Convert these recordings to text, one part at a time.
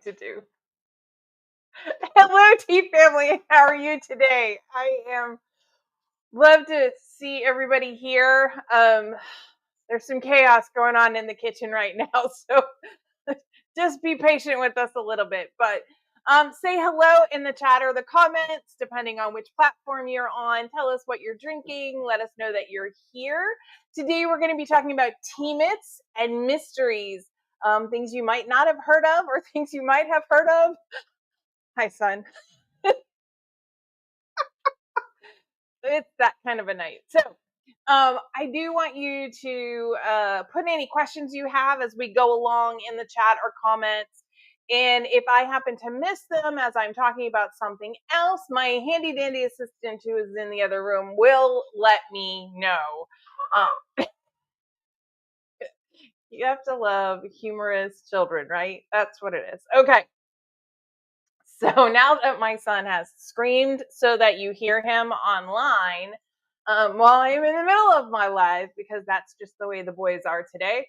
to do. Hello, tea family. How are you today? I am love to see everybody here. There's some chaos going on in the kitchen right now, so just be patient with us a little bit. But say hello in the chat or the comments, depending on which platform you're on. Tell us what you're drinking. Let us know that you're here. Today, we're going to be talking about tea myths and mysteries, things you might not have heard of or things you might have heard of. Hi, son. It's that kind of a night. So I do want you to put any questions you have as we go along in the chat or comments. And if I happen to miss them as I'm talking about something else, my handy dandy assistant who is in the other room will let me know. You have to love humorous children, right? That's what it is. Okay. So now that my son has screamed so that you hear him online, while I'm in the middle of my live, because that's just the way the boys are today,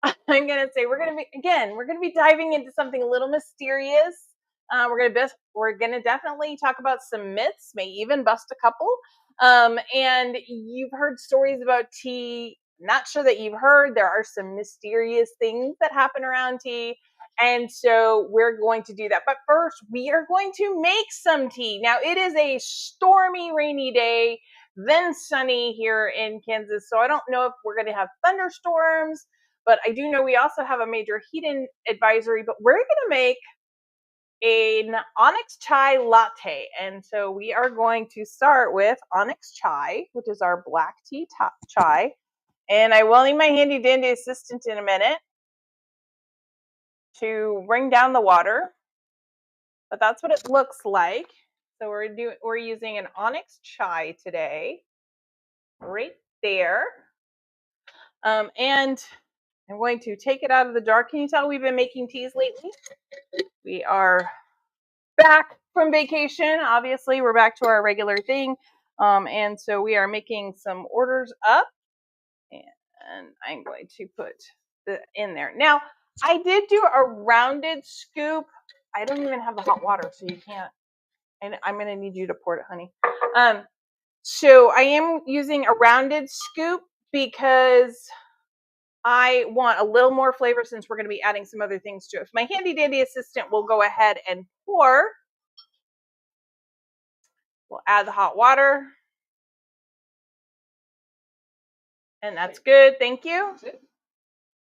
I'm going to say we're going to be diving into something a little mysterious. We're going to definitely talk about some myths, may even bust a couple. And you've heard stories about tea. Not sure that you've heard, there are some mysterious things that happen around tea. And so we're going to do that. But first, we are going to make some tea. Now, it is a stormy, rainy day, then sunny here in Kansas. So I don't know if we're going to have thunderstorms, but I do know we also have a major heat advisory. But we're going to make an onyx chai latte. And so we are going to start with onyx chai, which is our black tea chai. And I will need my handy dandy assistant in a minute to bring down the water, but that's what it looks like. So we're using an onyx chai today, right there. And I'm going to take it out of the jar. Can you tell we've been making teas lately? We are back from vacation. Obviously, we're back to our regular thing. And so we are making some orders up, and I'm going to put in there. Now, I did do a rounded scoop. I don't even have the hot water, so you can't. And I'm going to need you to pour it, honey. So I am using a rounded scoop because I want a little more flavor since we're going to be adding some other things to it. My handy dandy assistant will go ahead and pour. We'll add the hot water. And that's good. Thank you.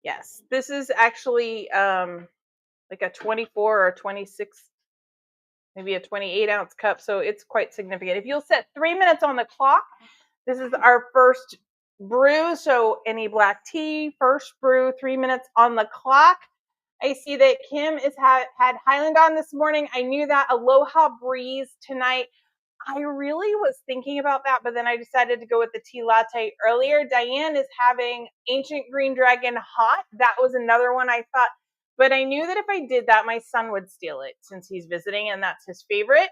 Yes, this is actually like a 24 or 26, maybe a 28-ounce cup. So it's quite significant. If you'll set 3 minutes on the clock, this is our first brew. So any black tea, first brew, 3 minutes on the clock. I see that Kim had Highland on this morning. I knew that. Aloha breeze tonight. I really was thinking about that, but then I decided to go with the tea latte earlier. Diane is having Ancient Green Dragon hot. That was another one I thought, but I knew that if I did that, my son would steal it since he's visiting and that's his favorite.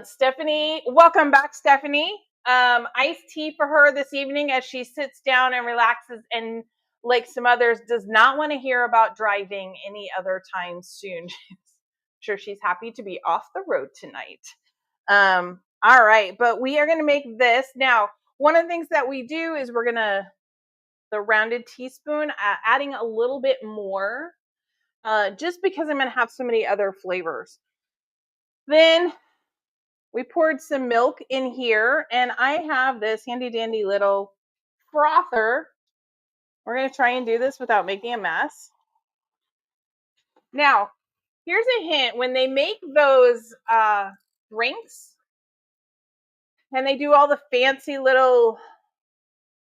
Stephanie, welcome back, Stephanie. Iced tea for her this evening as she sits down and relaxes, and like some others, does not want to hear about driving any other time soon. I'm sure she's happy to be off the road tonight. All right, but we are going to make this. Now, one of the things that we do is we're going to, the rounded teaspoon, adding a little bit more, just because I'm going to have so many other flavors. Then we poured some milk in here, and I have this handy dandy little frother. We're going to try and do this without making a mess. Now, here's a hint. When they make those drinks, and they do all the fancy little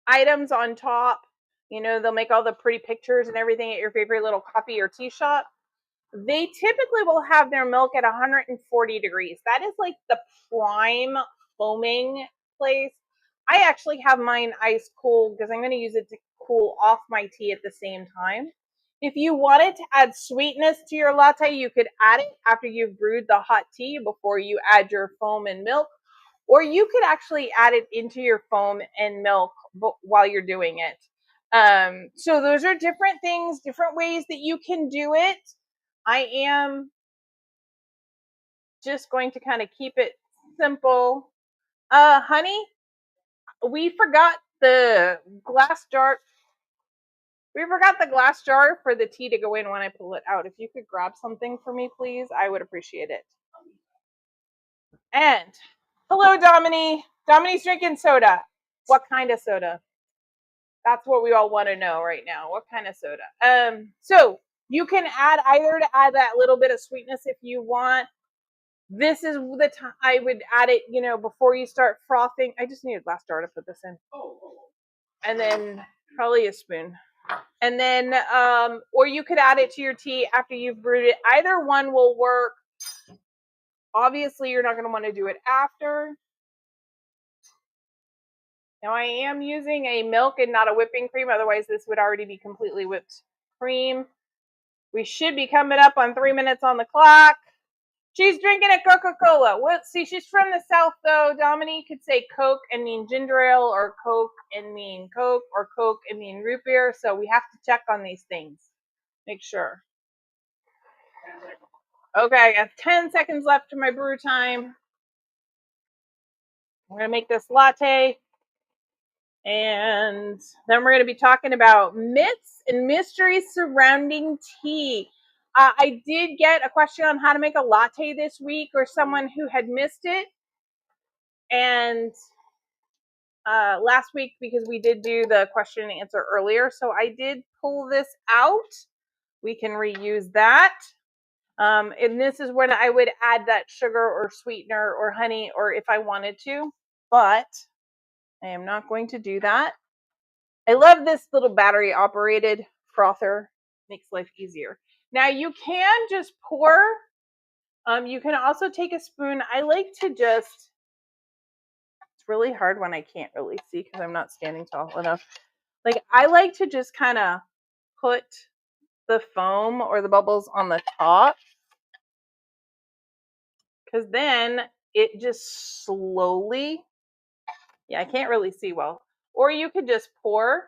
items on top, you know, they'll make all the pretty pictures and everything at your favorite little coffee or tea shop. They typically will have their milk at 140 degrees. That is like the prime foaming place. I actually have mine ice cold because I'm going to use it to cool off my tea at the same time. If you wanted to add sweetness to your latte, you could add it after you've brewed the hot tea before you add your foam and milk. Or you could actually add it into your foam and milk while you're doing it. So those are different things, different ways that you can do it. I am just going to kind of keep it simple. Honey, we forgot the glass jar. We forgot the glass jar for the tea to go in when I pull it out. If you could grab something for me, please, I would appreciate it. And hello, Domini. Domini's drinking soda. What kind of soda? That's what we all want to know right now. What kind of soda? So you can add either to add that little bit of sweetness if you want. This is the time I would add it, before you start frothing. I just need a glass jar to put this in. And then probably a spoon. And then, or you could add it to your tea after you've brewed it. Either one will work. Obviously, you're not going to want to do it after. Now, I am using a milk and not a whipping cream. Otherwise, this would already be completely whipped cream. We should be coming up on 3 minutes on the clock. She's drinking a Coca-Cola. Well, see, she's from the South, though. Dominique could say Coke and mean ginger ale, or Coke and mean Coke, or Coke and mean root beer. So we have to check on these things. Make sure. Okay, I got 10 seconds left to my brew time. We're going to make this latte. And then we're going to be talking about myths and mysteries surrounding tea. I did get a question on how to make a latte this week, or someone who had missed it. And last week, because we did do the question and answer earlier, so I did pull this out. We can reuse that. And this is when I would add that sugar or sweetener or honey, or if I wanted to, but I am not going to do that. I love this little battery operated frother. Makes life easier. Now you can just pour. You can also take a spoon. I like to just, it's really hard when I can't really see because I'm not standing tall enough. Like, I like to just kind of put the foam or the bubbles on the top, because then it just slowly, I can't really see well. Or you could just pour,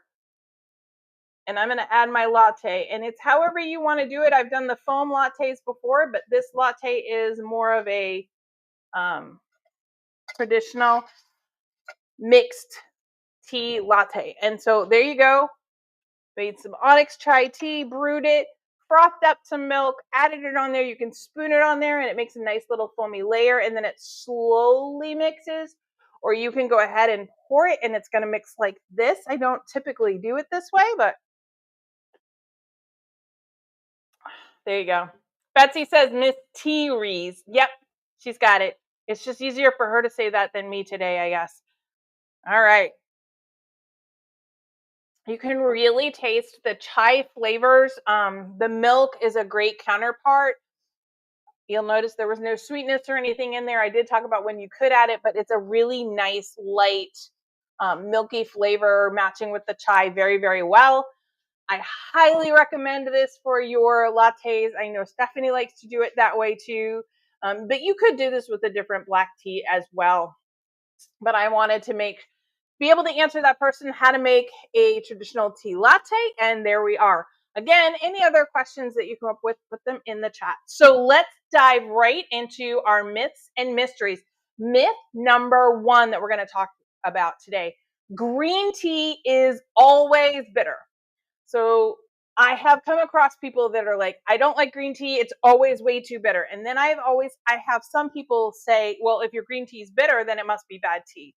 and I'm going to add my latte, and it's however you want to do it. I've done the foam lattes before, but this latte is more of a traditional mixed tea latte. And so there you go. Made some onyx chai tea, brewed it, frothed up some milk, added it on there. You can spoon it on there and it makes a nice little foamy layer, and then it slowly mixes. Or you can go ahead and pour it and it's going to mix like this. I don't typically do it this way, but there you go. Betsy says Miss T Rees. Yep, she's got it. It's just easier for her to say that than me today, I guess. All right. You can really taste the chai flavors. The milk is a great counterpart. You'll notice there was no sweetness or anything in there. I did talk about when you could add it, but it's a really nice, light, milky flavor matching with the chai very, very well. I highly recommend this for your lattes. I know Stephanie likes to do it that way too, but you could do this with a different black tea as well. But I wanted to be able to answer that person how to make a traditional tea latte, and there we are. Again, any other questions that you come up with, put them in the chat. So let's dive right into our myths and mysteries. Myth number 1 that we're going to talk about today: green tea is always bitter. So I have come across people that are like, I don't like green tea. It's always way too bitter. And then I have some people say, well, if your green tea is bitter, then it must be bad tea.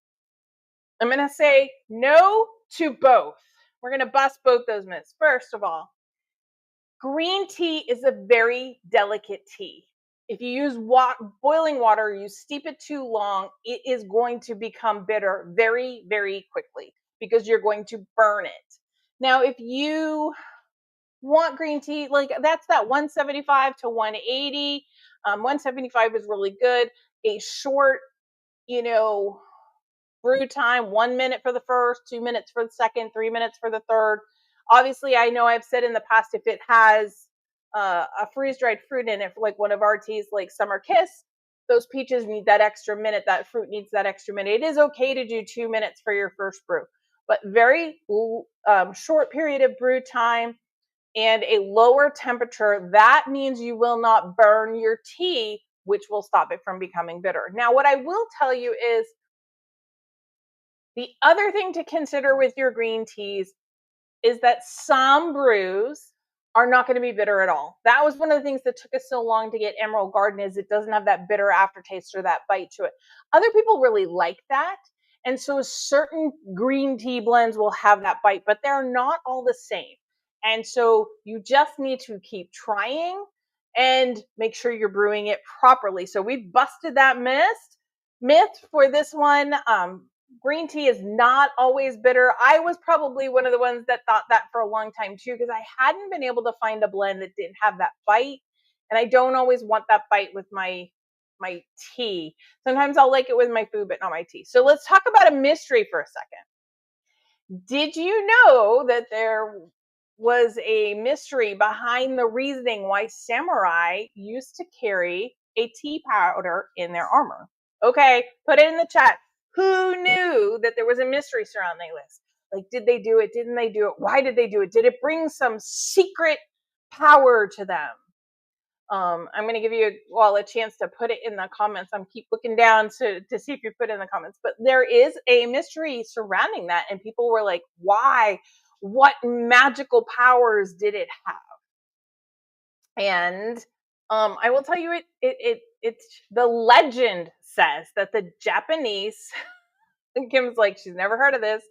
I'm going to say no to both. We're going to bust both those myths. First of all, green tea is a very delicate tea. If you use boiling water, you steep it too long, it is going to become bitter very, very quickly because you're going to burn it. Now, if you want green tea, like that's that 175 to 180. 175 is really good. A short, brew time, 1 minute for the first, 2 minutes for the second, 3 minutes for the third. Obviously, I know I've said in the past, if it has a freeze-dried fruit in it, like one of our teas, like Summer Kiss, those peaches need that extra minute. That fruit needs that extra minute. It is okay to do 2 minutes for your first brew, but very short period of brew time. and a lower temperature, that means you will not burn your tea, which will stop it from becoming bitter. Now, what I will tell you is the other thing to consider with your green teas is that some brews are not going to be bitter at all. That was one of the things that took us so long to get Emerald Garden, is it doesn't have that bitter aftertaste or that bite to it. Other people really like that. And so certain green tea blends will have that bite, but they're not all the same. And so you just need to keep trying and make sure you're brewing it properly. So we've busted that myth for this one. Green tea is not always bitter. I was probably one of the ones that thought that for a long time too, because I hadn't been able to find a blend that didn't have that bite. And I don't always want that bite with my tea. Sometimes I'll like it with my food, but not my tea. So let's talk about a mystery for a second. Did you know that there was a mystery behind the reasoning why samurai used to carry a tea powder in their armor? Okay, put it in the chat. Who knew that there was a mystery surrounding this? Like, did they do it? Didn't they do it? Why did they do it? Did it bring some secret power to them? I'm going to give you all a chance to put it in the comments. I'm keep looking down to see if you put it in the comments, but there is a mystery surrounding that. And people were like, why? What magical powers did it have? And I will tell you, it's the legend says that the Japanese, Kim's like, she's never heard of this.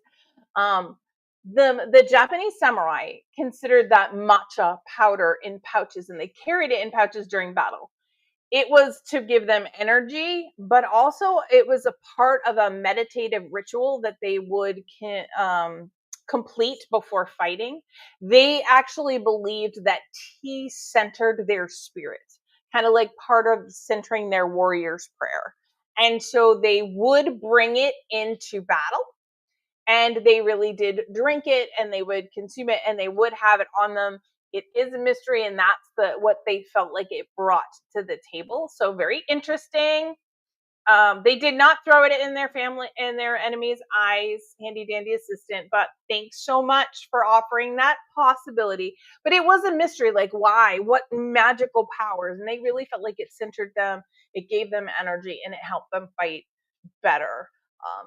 The Japanese samurai considered that matcha powder in pouches, and they carried it in pouches during battle. It was to give them energy, but also it was a part of a meditative ritual that they would complete before fighting. They actually believed that tea centered their spirit, kind of like part of centering their warrior's prayer. And so they would bring it into battle, and they really did drink it, and they would consume it, and they would have it on them. It is a mystery, and that's what they felt like it brought to the table. So very interesting. They did not throw it in their family and their enemies' eyes, handy dandy assistant, but thanks so much for offering that possibility. But it was a mystery, like why, what magical powers, and they really felt like it centered them, it gave them energy, and it helped them fight better.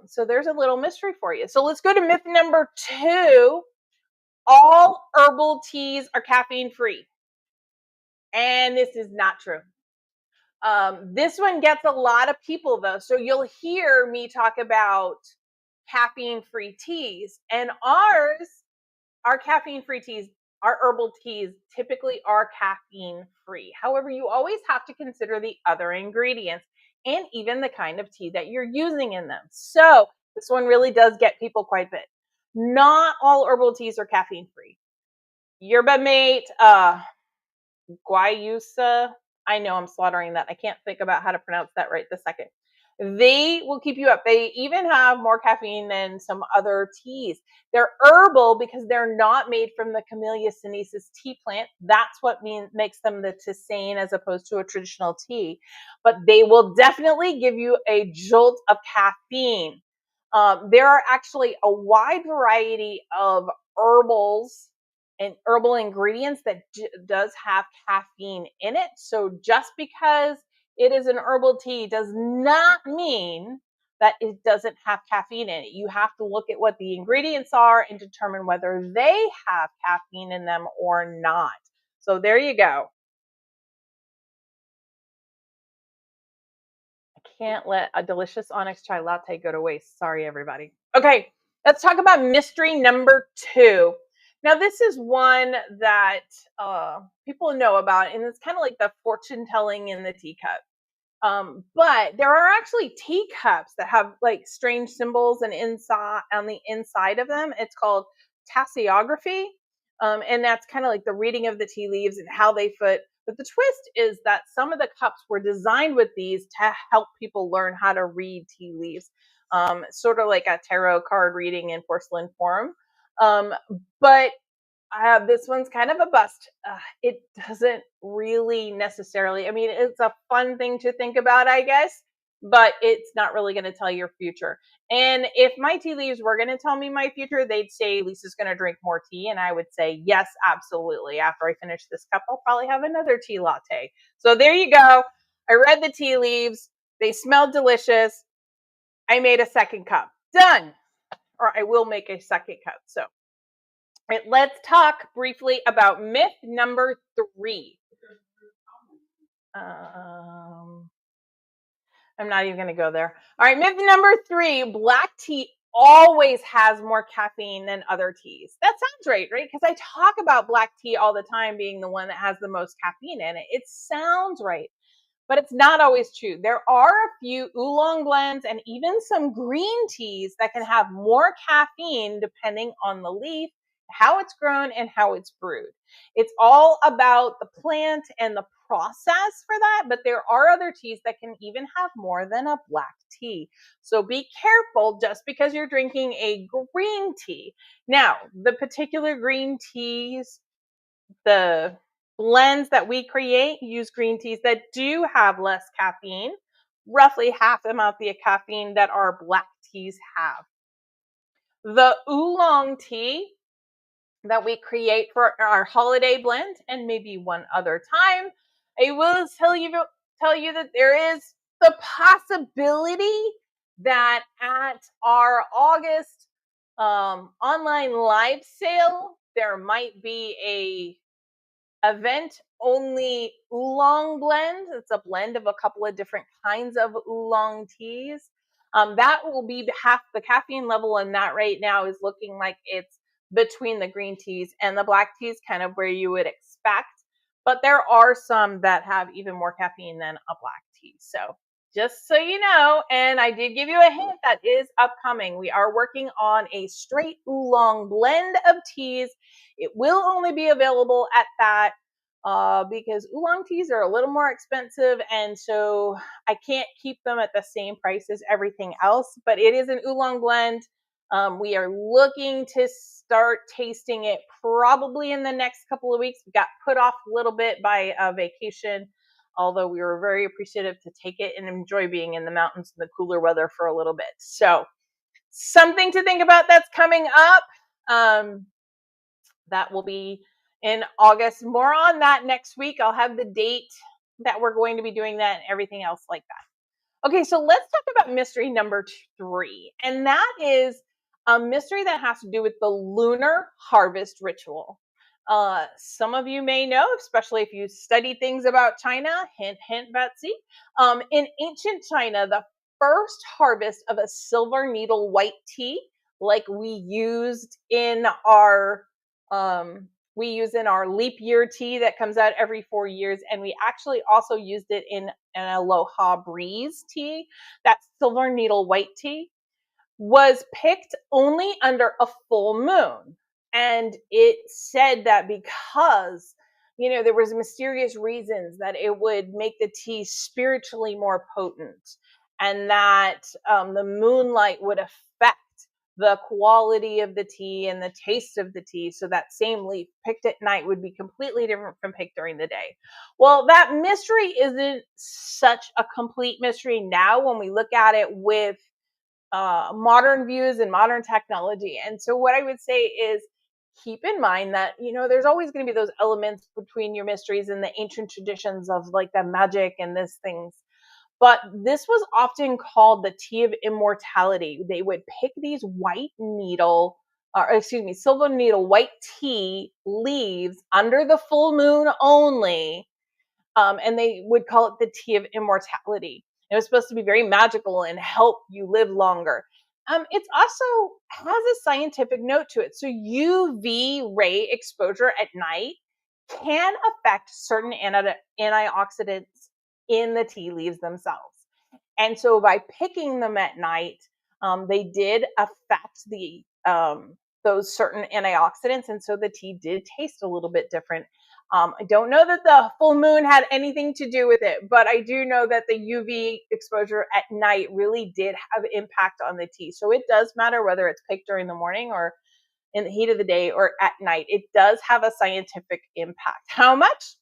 So there's a little mystery for you. So let's go to myth number 2. All herbal teas are caffeine free. And this is not true. This one gets a lot of people though. So you'll hear me talk about caffeine free teas, and our caffeine free teas, our herbal teas typically are caffeine free. However, you always have to consider the other ingredients and even the kind of tea that you're using in them. So this one really does get people quite a bit. Not all herbal teas are caffeine free. Yerba mate, guayusa, I know I'm slaughtering that. I can't think about how to pronounce that right this second. They will keep you up. They even have more caffeine than some other teas. They're herbal because they're not made from the Camellia sinensis tea plant. That's what makes them the tisane as opposed to a traditional tea. But they will definitely give you a jolt of caffeine. There are actually a wide variety of herbals and herbal ingredients that does have caffeine in it. So just because it is an herbal tea does not mean that it doesn't have caffeine in it. You have to look at what the ingredients are and determine whether they have caffeine in them or not. So there you go. I can't let a delicious onyx chai latte go to waste. Sorry, everybody. Okay, let's talk about mystery number 2. Now, this is one that people know about, and it's kind of like the fortune telling in the teacup. But there are actually teacups that have like strange symbols and inside on the inside of them. It's called tasseography. And that's kind of like the reading of the tea leaves and how they fit. But the twist is that some of the cups were designed with these to help people learn how to read tea leaves, sort of like a tarot card reading in porcelain form. But this one's kind of a bust. It doesn't really necessarily, I mean, it's a fun thing to think about, I guess. but it's not really going to tell your future. And if my tea leaves were going to tell me my future, they'd say Lisa's going to drink more tea. And I would say, yes, absolutely. After I finish this cup, I'll probably have another tea latte. So there you go. I read the tea leaves. They smelled delicious. I made a second cup. Done. Or I will make a second cup. So let's talk briefly about myth number 3. I'm not even going to go there. All right, myth number 3, black tea always has more caffeine than other teas. That sounds right? Because I talk about black tea all the time being the one that has the most caffeine in it. It sounds right, but it's not always true. There are a few oolong blends and even some green teas that can have more caffeine depending on the leaf, how it's grown, and how it's brewed. It's all about the plant and the process for that, but there are other teas that can even have more than a black tea. So be careful just because you're drinking a green tea. Now, the particular green teas, the blends that we create use green teas that do have less caffeine, roughly half the amount of caffeine that our black teas have. The oolong tea that we create for our holiday blend, and maybe one other time, I will tell you that there is the possibility that at our August online live sale, there might be a event only oolong blend. It's a blend of a couple of different kinds of oolong teas. That will be half the caffeine level, and that right now is looking like it's between the green teas and the black teas, kind of where you would expect. But there are some that have even more caffeine than a black tea. So just so you know, and I did give you a hint that is upcoming. We are working on a straight oolong blend of teas. It will only be available at that because oolong teas are a little more expensive, and so I can't keep them at the same price as everything else, but it is an oolong blend. We are looking to start tasting it probably in the next couple of weeks. We got put off a little bit by a vacation, although we were very appreciative to take it and enjoy being in the mountains in the cooler weather for a little bit. So something to think about that's coming up. That will be in August. More on that next week. I'll have the date that we're going to be doing that and everything else like that. Okay, so let's talk about mystery number 3. And that is a mystery that has to do with the lunar harvest ritual. Some of you may know, especially if you study things about China, hint, hint, Betsy. In ancient China, the first harvest of a silver needle white tea, like we used in our leap year tea that comes out every 4 years, and we actually also used it in an Aloha Breeze tea, that silver needle white tea, was picked only under a full moon. And it said that because, there was mysterious reasons that it would make the tea spiritually more potent, and that the moonlight would affect the quality of the tea and the taste of the tea. So that same leaf picked at night would be completely different from picked during the day. Well, that mystery isn't such a complete mystery now when we look at it with modern views and modern technology. And so what I would say is keep in mind that, there's always going to be those elements between your mysteries and the ancient traditions of like the magic and these things. But this was often called the tea of immortality. They would pick these silver needle white tea leaves under the full moon only, and they would call it the tea of immortality. It was supposed to be very magical and help you live longer. It also has a scientific note to it. So UV ray exposure at night can affect certain antioxidants in the tea leaves themselves. And so by picking them at night, they did affect those certain antioxidants. And so the tea did taste a little bit different. I don't know that the full moon had anything to do with it, but I do know that the UV exposure at night really did have impact on the tea. So it does matter whether it's picked during the morning or in the heat of the day or at night. It does have a scientific impact. How much?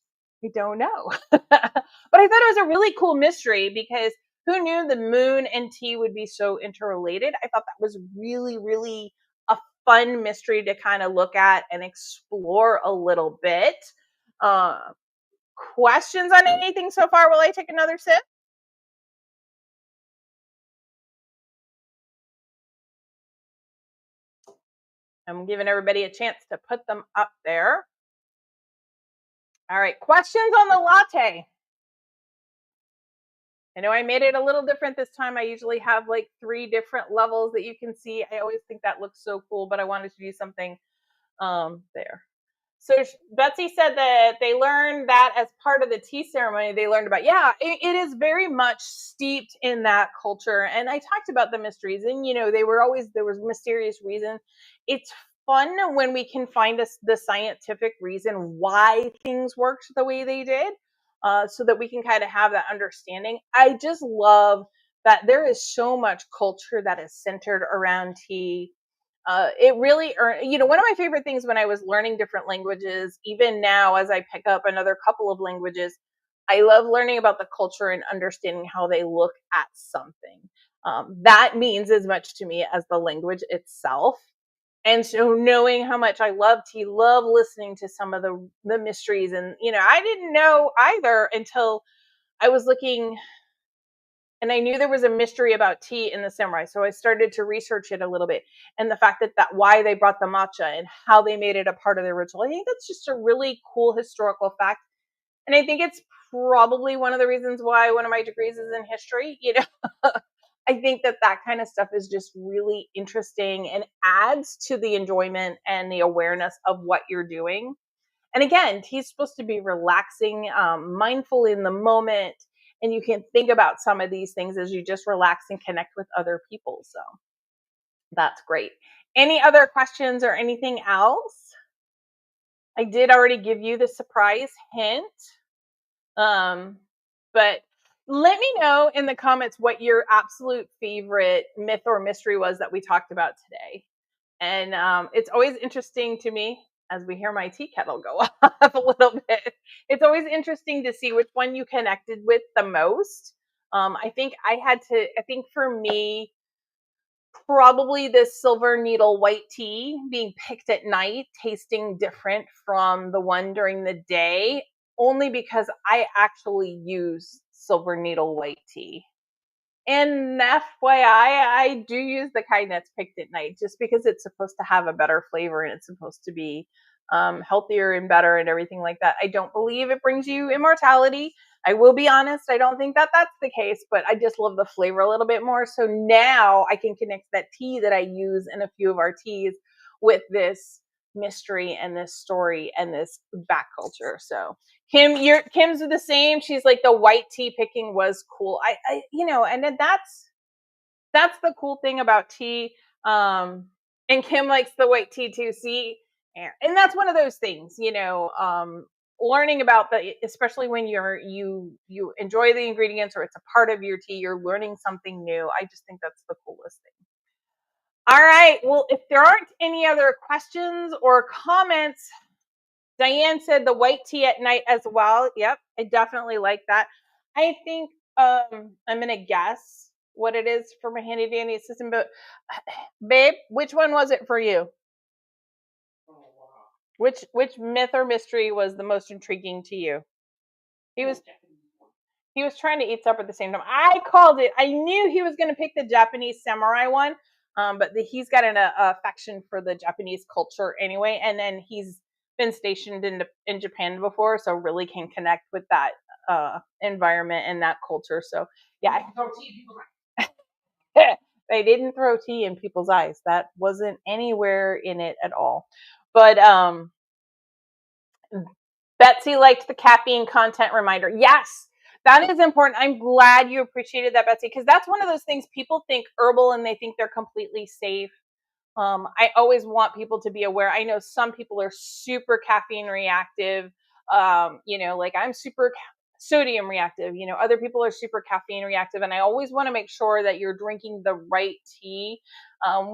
I don't know. But I thought it was a really cool mystery because Who knew the moon and tea would be so interrelated? I thought that was really, really a fun mystery to kind of look at and explore a little bit. Uh, Questions on anything so far while I take another sip? I'm giving everybody a chance to put them up there. All right, questions on the latte. I know I made it a little different this time. I usually have like 3 different levels that you can see. I always think that looks so cool, but I wanted to do something there. So Betsy said that they learned that as part of the tea ceremony. They learned about, yeah, it is very much steeped in that culture. And I talked about the mysteries, and they were always, there was mysterious reason. It's fun when we can find the scientific reason why things worked the way they did, so that we can kind of have that understanding. I just love that there is so much culture that is centered around tea. It really one of my favorite things when I was learning different languages, even now as I pick up another couple of languages, I love learning about the culture and understanding how they look at something. That means as much to me as the language itself. And so knowing how much I love tea, love listening to some of the mysteries, and I didn't know either until I was looking, and I knew there was a mystery about tea in the samurai, so I started to research it a little bit. And the fact that why they brought the matcha and how they made it a part of their ritual, I think that's just a really cool historical fact. And I think it's probably one of the reasons why one of my degrees is in history. I think that kind of stuff is just really interesting and adds to the enjoyment and the awareness of what you're doing. And again, tea is supposed to be relaxing, mindful in the moment, and you can think about some of these things as you just relax and connect with other people. So that's great. Any other questions or anything else? I did already give you the surprise hint, but let me know in the comments what your absolute favorite myth or mystery was that we talked about today. And it's always interesting to me as we hear my tea kettle go off a little bit. It's always interesting to see which one you connected with the most. I think for me, probably this silver needle white tea being picked at night, tasting different from the one during the day, only because I actually use silver needle white tea. And FYI, I do use the kind that's picked at night just because it's supposed to have a better flavor and it's supposed to be healthier and better and everything like that. I don't believe it brings you immortality. I will be honest, I don't think that that's the case, but I just love the flavor a little bit more. So now I can connect that tea that I use in a few of our teas with this mystery and this story and this back culture. So Kim's the same. She's like, the white tea picking was cool. And then that's the cool thing about tea. And Kim likes the white tea too. See, and that's one of those things, learning about especially when you enjoy the ingredients or it's a part of your tea, you're learning something new. I just think that's the coolest thing. All right. Well, if there aren't any other questions or comments, Diane said the white tea at night as well. Yep, I definitely like that. I think I'm gonna guess what it is for my handy dandy assistant, but babe, which one was it for you? Which myth or mystery was the most intriguing to you? He was he was trying to eat supper at the same time. I called it. I knew he was going to pick the Japanese samurai one, but he's got an affection for the Japanese culture anyway, and then he's been stationed in Japan before, so really can connect with that environment and that culture. So yeah, they didn't throw tea in people's eyes. That wasn't anywhere in it at all. But Betsy liked the caffeine content reminder. Yes, that is important. I'm glad you appreciated that, Betsy, because that's one of those things people think herbal and they think they're completely safe. I always want people to be aware. I know some people are super caffeine reactive. Like I'm super sodium reactive. Other people are super caffeine reactive, and I always want to make sure that you're drinking the right tea.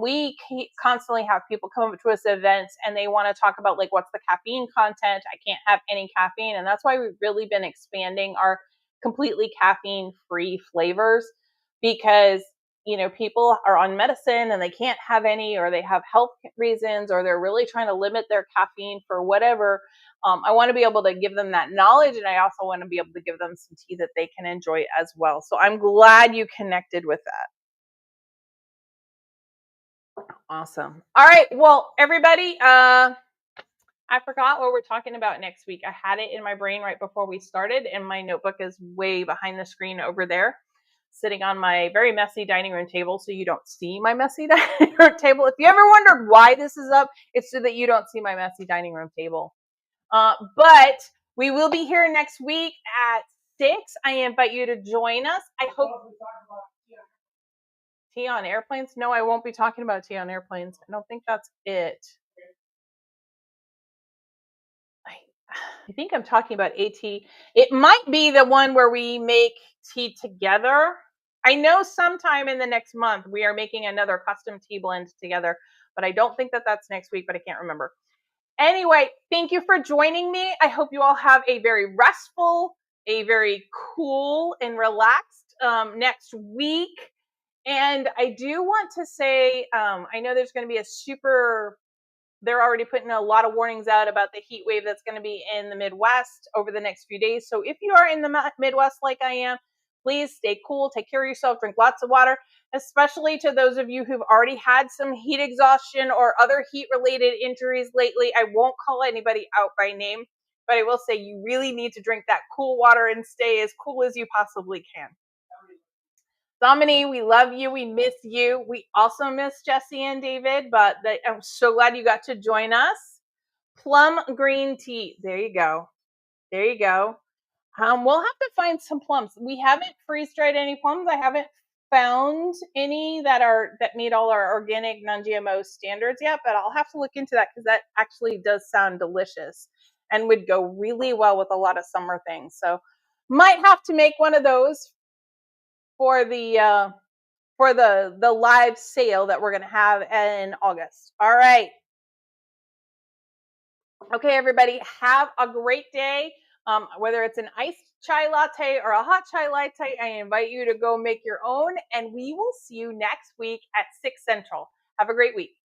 We constantly have people come up to us at events and they want to talk about like what's the caffeine content. I can't have any caffeine, and that's why we've really been expanding our completely caffeine free flavors, because people are on medicine and they can't have any, or they have health reasons, or they're really trying to limit their caffeine for whatever. I want to be able to give them that knowledge, and I also want to be able to give them some tea that they can enjoy as well. So I'm glad you connected with that. Awesome. All right. Well, everybody, I forgot what we're talking about next week. I had it in my brain right before we started, and my notebook is way behind the screen over there, sitting on my very messy dining room table, so you don't see my messy dining room table. If you ever wondered why this is up, it's so that you don't see my messy dining room table. But we will be here next week at 6. I invite you to join us. I hope. Tea on airplanes? No, I won't be talking about tea on airplanes. I don't think that's it. I think I'm talking about AT. It might be the one where we make tea together. I know sometime in the next month we are making another custom tea blend together, but I don't think that that's next week, but I can't remember. Anyway, thank you for joining me. I hope you all have a very restful, a very cool and relaxed next week. And I do want to say, I know there's going to be they're already putting a lot of warnings out about the heat wave that's going to be in the Midwest over the next few days. So if you are in the Midwest like I am, please stay cool, take care of yourself, drink lots of water, especially to those of you who've already had some heat exhaustion or other heat-related injuries lately. I won't call anybody out by name, but I will say you really need to drink that cool water and stay as cool as you possibly can. Dominique, we love you. We miss you. We also miss Jesse and David, but I'm so glad you got to join us. Plum green tea. There you go. There you go. We'll have to find some plums. We haven't freeze dried any plums. I haven't found any that meet all our organic non-GMO standards yet, but I'll have to look into that, because that actually does sound delicious and would go really well with a lot of summer things. So might have to make one of those for the live sale that we're going to have in August. All right. Okay, everybody, have a great day. Whether it's an iced chai latte or a hot chai latte, I invite you to go make your own, and we will see you next week at 6 Central. Have a great week.